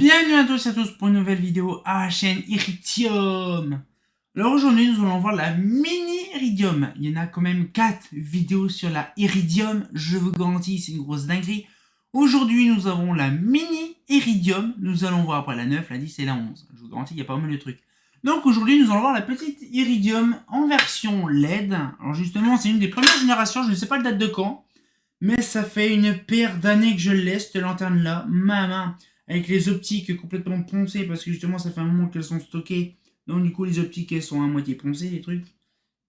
Bienvenue à tous et à tous pour une nouvelle vidéo à la chaîne Iridium. Alors aujourd'hui nous allons voir la mini Iridium. Il y en a quand même 4 vidéos sur la Iridium, je vous garantis c'est une grosse dinguerie. Aujourd'hui nous avons la mini Iridium, nous allons voir après la 9, la 10 et la 11. Je vous garantis qu'il y a pas mal de trucs. Donc aujourd'hui nous allons voir la petite Iridium en version LED. Alors justement c'est une des premières générations, je ne sais pas la date de quand. Mais ça fait une paire d'années que je l'ai, cette lanterne-là. Ma main, avec les optiques complètement poncées, parce que justement, ça fait un moment qu'elles sont stockées. Donc, du coup, les optiques, elles sont à moitié poncées, les trucs.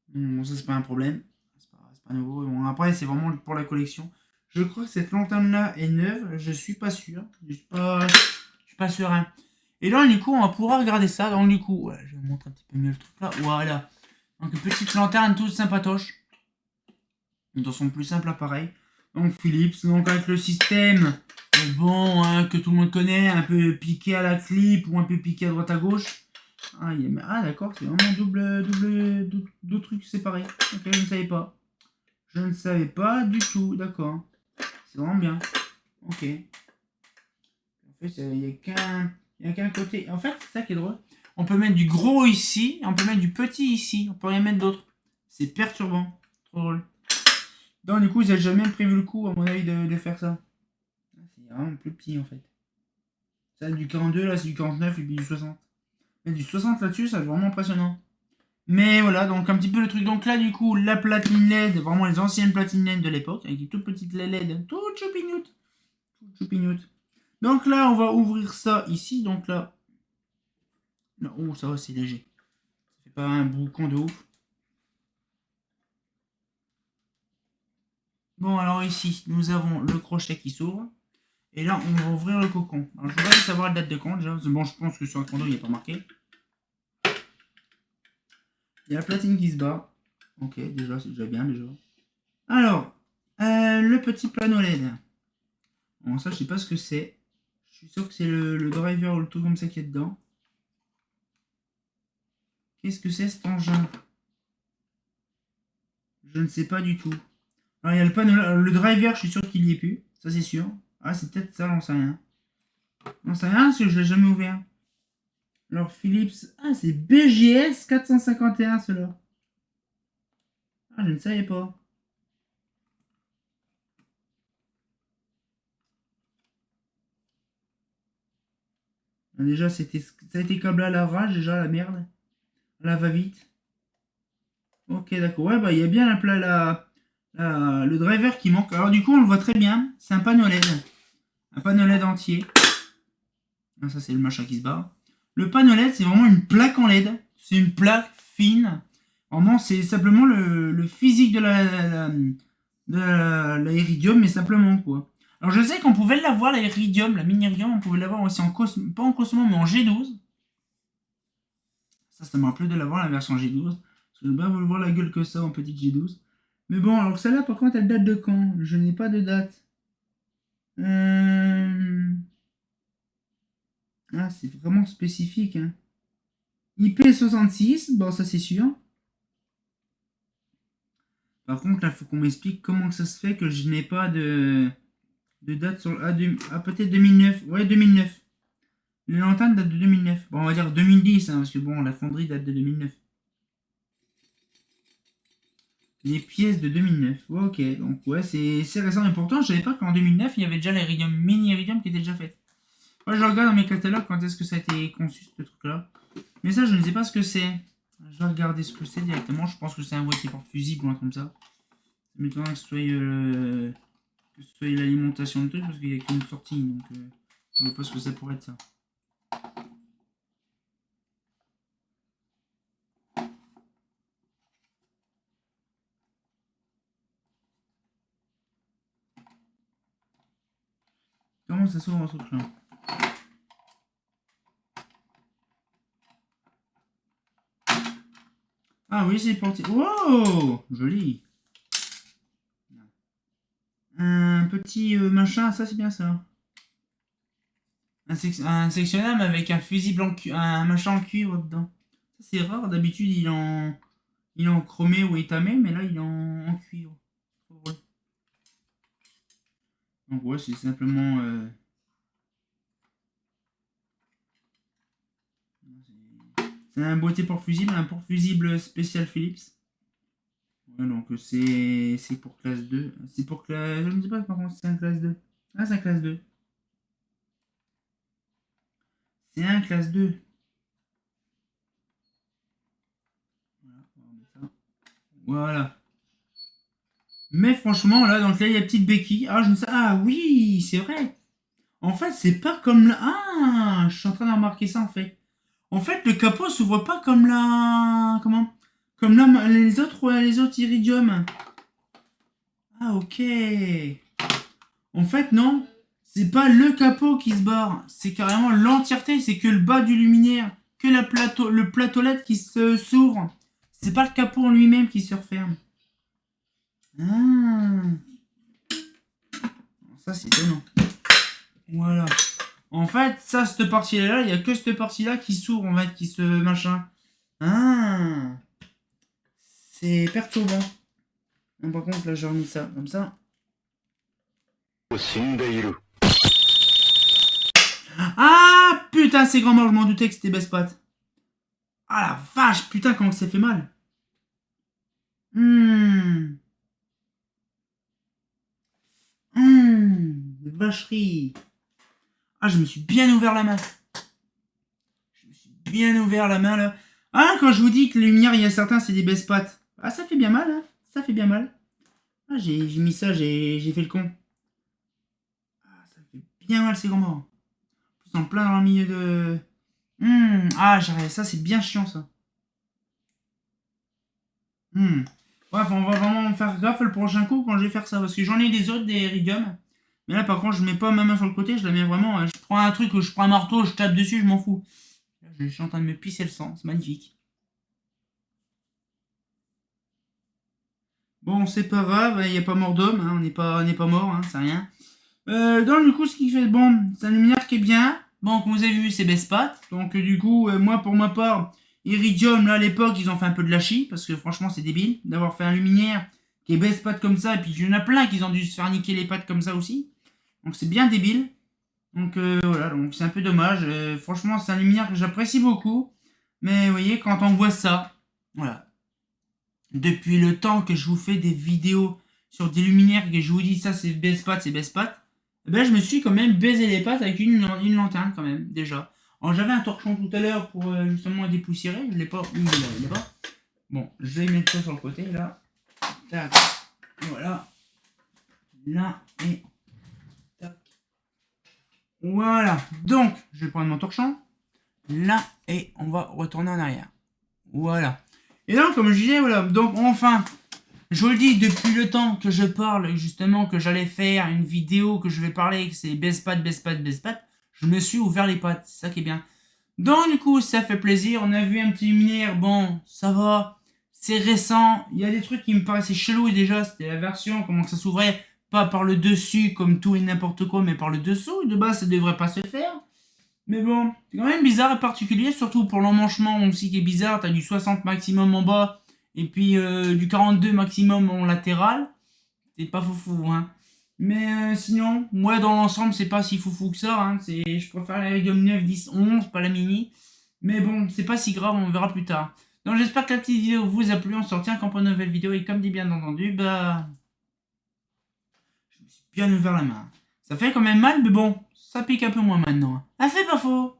Bon, ça, c'est pas un problème. C'est pas nouveau. Bon, après, c'est vraiment pour la collection. Je crois que cette lanterne-là est neuve. Je suis pas sûr. Je suis pas serein. Et là, du coup, on va pouvoir regarder ça. Donc, du coup, ouais, je vais vous montrer un petit peu mieux le truc là. Voilà. Donc, une petite lanterne toute sympatoche. Dans son plus simple appareil. Donc Philips, donc avec le système bon hein, que tout le monde connaît, un peu piqué à la clip ou un peu piqué à droite à gauche. Ah, d'accord, c'est vraiment deux trucs séparés. Ok, je ne savais pas. Je ne savais pas du tout, d'accord. C'est vraiment bien. Ok. En fait, il n'y a qu'un côté. En fait, c'est ça qui est drôle. On peut mettre du gros ici, on peut mettre du petit ici, on peut rien mettre d'autre. C'est perturbant. Trop drôle. Donc du coup, ils n'ont jamais prévu le coup, à mon avis, de faire ça. C'est vraiment plus petit en fait. Ça, du 42, là, c'est du 49 et puis du 60. Et du 60 là-dessus, ça va être vraiment impressionnant. Mais voilà, donc un petit peu le truc. Donc là, du coup, la platine LED, vraiment les anciennes platines LED de l'époque, avec des toutes petites LED, toutes choupignoutes. Toutes choupignoutes. Donc là, on va ouvrir ça ici. Donc là. Non, oh, ça va, c'est léger. Ça fait pas un boucan de ouf. Bon, alors ici, nous avons le crochet qui s'ouvre. Et là, on va ouvrir le cocon. Alors, je voudrais savoir la date de quand déjà. Bon, je pense que sur le condo, il n'y a pas marqué. Il y a la platine qui se bat. Ok, déjà, c'est déjà bien, déjà. Alors, le petit panneau LED. Bon, ça, je sais pas ce que c'est. Je suis sûr que c'est le driver ou le tout comme ça qui est dedans. Qu'est-ce que c'est cet engin? Je ne sais pas du tout. Alors, il y a le panneau, le driver, je suis sûr qu'il y est plus. Ça, c'est sûr. Ah, c'est peut-être ça, j'en sais rien. J'en sais rien parce que je l'ai jamais ouvert. Alors, Philips. Ah, c'est BGS 451, cela. Ah, je ne savais pas. Ah, déjà, ça a été câblé à l'arrache, déjà, la merde. La va-vite. Ok, d'accord. Ouais, bah, il y a bien le driver qui manque. Alors, du coup, on le voit très bien. C'est un panneau LED. Un panneau LED entier. Ah, ça, c'est le machin qui se barre. Le panneau LED, c'est vraiment une plaque en LED. C'est une plaque fine. Vraiment, c'est simplement le physique de la Iridium, mais simplement, quoi. Alors, je sais qu'on pouvait l'avoir, la Iridium, la mini Iridium, on pouvait l'avoir aussi en Cosmo, pas en Cosmo, mais en G12. Ça me rappelait de l'avoir, la version G12. J'ai bien voulu voir la gueule que ça en petite G12. Mais bon, alors celle-là, par contre, elle date de quand? Je n'ai pas de date. Ah, c'est vraiment spécifique. Hein. IP66, bon, ça c'est sûr. Par contre, là, il faut qu'on m'explique comment ça se fait que je n'ai pas de date sur. Ah, peut-être 2009. Ouais, 2009. Les lanternes datent de 2009. Bon, on va dire 2010, hein, parce que bon, la fonderie date de 2009. Les pièces de 2009. Ok, donc ouais, c'est récent. Et pourtant, je savais pas qu'en 2009, il y avait déjà l'Iridium, mini Iridium qui était déjà fait. Moi, je regarde dans mes catalogues quand est-ce que ça a été conçu, ce truc-là. Mais ça, je ne sais pas ce que c'est. Je vais regarder ce que c'est directement. Je pense que c'est un boîtier porte-fusible ou un comme ça. Ça m'étonnerait que ce soit l'alimentation de truc parce qu'il n'y a qu'une sortie. Donc, je ne vois pas ce que ça pourrait être ça. Comment ça s'ouvre un truc là? Ah oui, c'est porté. Wow! Joli! Un petit machin, ça c'est bien ça. Un sectionnable avec un fusible un machin en cuivre dedans. Ça c'est rare, d'habitude il est en chromé ou étamé, mais là il est en cuivre. Donc ouais, c'est simplement C'est un boîtier porte-fusible, un porte-fusible spécial Philips. Ouais, donc c'est pour classe 2. C'est pour classe... Je ne sais pas par contre si c'est un classe 2. Ah, c'est un classe 2. C'est un classe 2. Voilà, on va mettre ça. Voilà. Mais franchement, là, donc là, il y a petite béquille. Ah, je me sais... Ah oui, c'est vrai. En fait, c'est pas comme là. Ah, je suis en train de remarquer ça en fait. En fait, le capot s'ouvre pas comme la. Comment? Comme là, les autres iridium. Ah, ok. En fait, non. C'est pas le capot qui se barre. C'est carrément l'entièreté. C'est que le bas du luminaire. Que le plateau LED qui s'ouvre. C'est pas le capot en lui-même qui se referme. Ah. Ça, c'est étonnant. Voilà. En fait, ça, cette partie-là, il n'y a que cette partie-là qui s'ouvre, en fait, qui se machin. Ah. C'est perturbant. Non, par contre, là, j'ai remis ça, comme ça. Ah, putain, c'est grand mort, je m'en doutais que c'était Bespat. Ah la vache, putain, comment ça fait mal. Vacherie. Ah, je me suis bien ouvert la main. Je me suis bien ouvert la main, là. Ah, quand je vous dis que les lumières, il y a certains, c'est des Bespat. Ah, ça fait bien mal, hein. Ça fait bien mal. Ah, j'ai mis ça, j'ai fait le con. Ah, ça fait bien mal, ces grands morts. En plein dans le milieu de... Ah, j'arrive, ça, c'est bien chiant, ça. Bref, on va vraiment faire gaffe le prochain coup quand je vais faire ça. Parce que j'en ai des autres, des iridium. Mais là, par contre, je mets pas ma main sur le côté. Je la mets vraiment... Je prends un truc, je prends un marteau, je tape dessus, je m'en fous. Là, je suis en train de me pisser le sang. C'est magnifique. Bon, c'est pas grave. Il n'y a pas mort d'homme. Hein, on n'est pas mort. Hein, c'est rien. Donc, du coup, ce qui fait... Bon, c'est un luminaire qui est bien. Bon, comme vous avez vu, c'est Bespat. Donc, du coup, moi, pour ma part... Iridium, là, à l'époque, ils ont fait un peu de lâchis, parce que franchement, c'est débile d'avoir fait un luminaire qui est baisse pattes comme ça, et puis il y en a plein qui ont dû se faire niquer les pattes comme ça aussi. Donc c'est bien débile. Donc voilà, donc c'est un peu dommage. Franchement, c'est un luminaire que j'apprécie beaucoup. Mais vous voyez, quand on voit ça, voilà. Depuis le temps que je vous fais des vidéos sur des luminaires, que je vous dis ça, c'est baisse pattes, c'est baisse pattes, eh ben, je me suis quand même baisé les pattes avec une lanterne quand même, déjà. Alors j'avais un torchon tout à l'heure pour justement dépoussiérer, je l'ai pas, il est pas. Bon, je vais mettre ça sur le côté là. Tac. Voilà. Là et tac. Voilà. Donc, je vais prendre mon torchon. Là et on va retourner en arrière. Voilà. Et donc, comme je disais, voilà. Donc, enfin, je vous le dis, depuis le temps que je parle, justement, que j'allais faire une vidéo, que je vais parler, que c'est baisse pattes, je me suis ouvert les pattes. C'est ça qui est bien. Donc, du coup, ça fait plaisir. On a vu un petit luminaire. Bon, ça va. C'est récent. Il y a des trucs qui me paraissaient chelous déjà. C'était la version, comment ça s'ouvrait. Pas par le dessus, comme tout et n'importe quoi, mais par le dessous. De base, ça devrait pas se faire. Mais bon, c'est quand même bizarre et particulier. Surtout pour l'emmanchement aussi qui est bizarre. T'as du 60 maximum en bas. Et puis du 42 maximum en latéral. C'est pas foufou, hein. Mais sinon, moi dans l'ensemble, c'est pas si foufou que ça. Hein. Je préfère la Iridium 9, 10, 11, pas la mini. Mais bon, c'est pas si grave, on verra plus tard. Donc j'espère que la petite vidéo vous a plu. On se retient quand pour une nouvelle vidéo. Et comme dit bien entendu, bah... je me suis bien ouvert la main. Ça fait quand même mal, mais bon, ça pique un peu moins maintenant. Ah, fait pas faux.